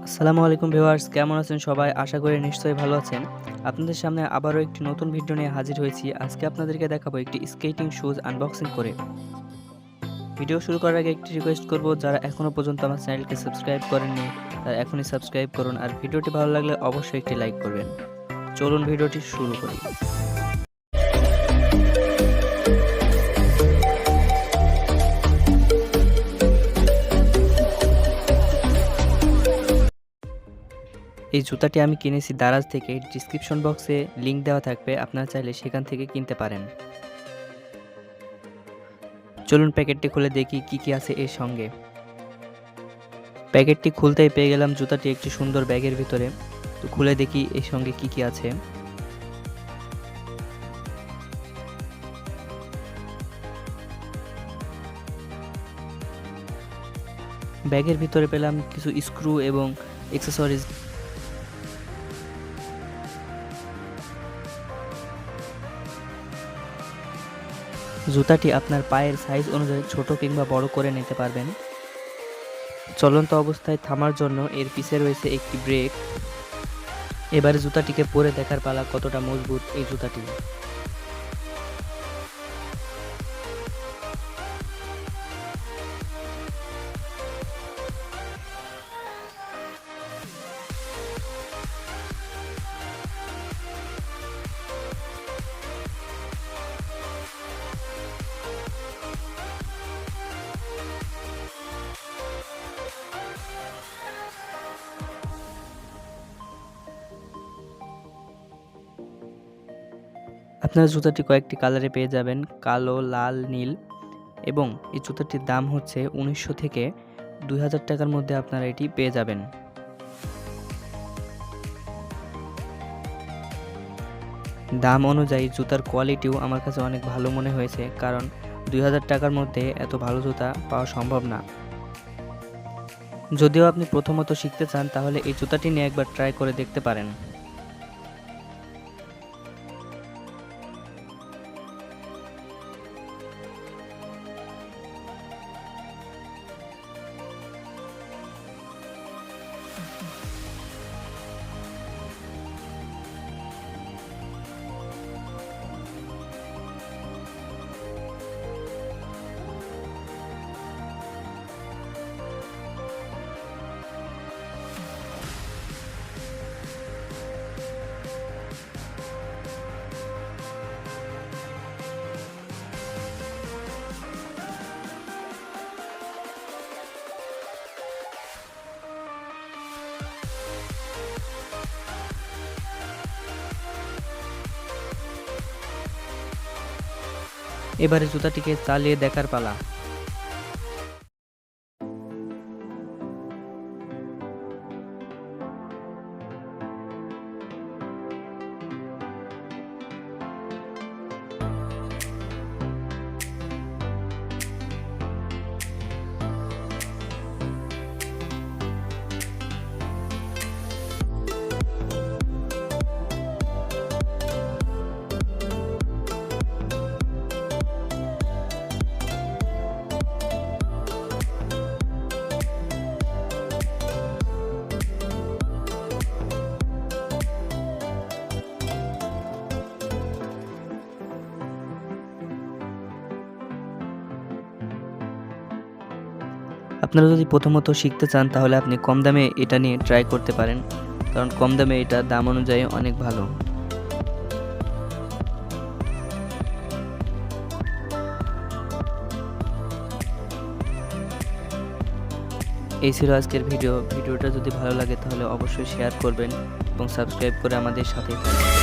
আসসালামু আলাইকুম ভিউয়ার্স, কেমন আছেন সবাই? আশা করি নিশ্চয়ই ভালো আছেন। আপনাদের সামনে আবারও একটি নতুন ভিডিও নিয়ে হাজির হয়েছি। আজকে আপনাদেরকে দেখাবো একটি স্কেটিং শুজ আনবক্সিং করে। ভিডিও শুরু করার আগে একটি রিকোয়েস্ট করব, যারা এখনো পর্যন্ত আমার চ্যানেলকে সাবস্ক্রাইব করেননি তারা এখনই সাবস্ক্রাইব করুন, আর ভিডিওটি ভালো লাগলে অবশ্যই একটি লাইক করবেন। চলুন ভিডিওটি শুরু করি। এই জুতাটি আমি কিনেছি দারাজ থেকে। ডিসক্রিপশন বক্সে লিংক দেওয়া থাকবে, আপনারা চাইলে সেখান থেকে কিনতে পারেন। চলুন প্যাকেটটি খুলে দেখি কি কি আছে এর সঙ্গে। প্যাকেটটি খুলতেই পেয়ে গেলাম জুতাটি একটি সুন্দর ব্যাগের ভিতরে। তো খুলে দেখি এর সঙ্গে কি কি আছে। ব্যাগের ভিতরে পেলাম কিছু স্ক্রু এবং অ্যাক্সেসরিজ। জুতাটি আপনার পায়ের সাইজ অনুযায়ী ছোট কিংবা বড় করে নিতে পারবেন। চলন্ত অবস্থায় থামার জন্য এর পিছে রয়েছে একটি ব্রেক। এবারে জুতাটিকে পরে দেখার পালা কতটা মজবুত এই জুতাটি। আপনারা জুতাটি কয়েকটি কালারে পেয়ে যাবেন, কালো, লাল, নীল, এবং এই জুতাটির দাম হচ্ছে 1900 থেকে 2000 টাকার মধ্যে আপনারা এটি পেয়ে যাবেন। দাম অনুযায়ী জুতার কোয়ালিটিও আমার কাছে অনেক ভালো মনে হয়েছে, কারণ 2000 টাকার মধ্যে এত ভালো জুতা পাওয়া সম্ভব না। যদিও আপনি প্রথমত শিখতে চান তাহলে এই জুতাটি নিয়ে একবার ট্রাই করে দেখতে পারেন। এবারে জুতাটিকে চালিয়ে দেখার পালা। আপনারা যদি প্রথমত শিখতে চান তাহলে আপনি কম দামে এটা নিয়ে ট্রাই করতে পারেন, কারণ কম দামে এটা দাম অনুযায়ী অনেক ভালো। এই ছিল আজকের ভিডিওটা যদি ভালো লাগে তাহলে অবশ্যই শেয়ার করবেন এবং সাবস্ক্রাইব করে আমাদের সাথেই থাকবেন।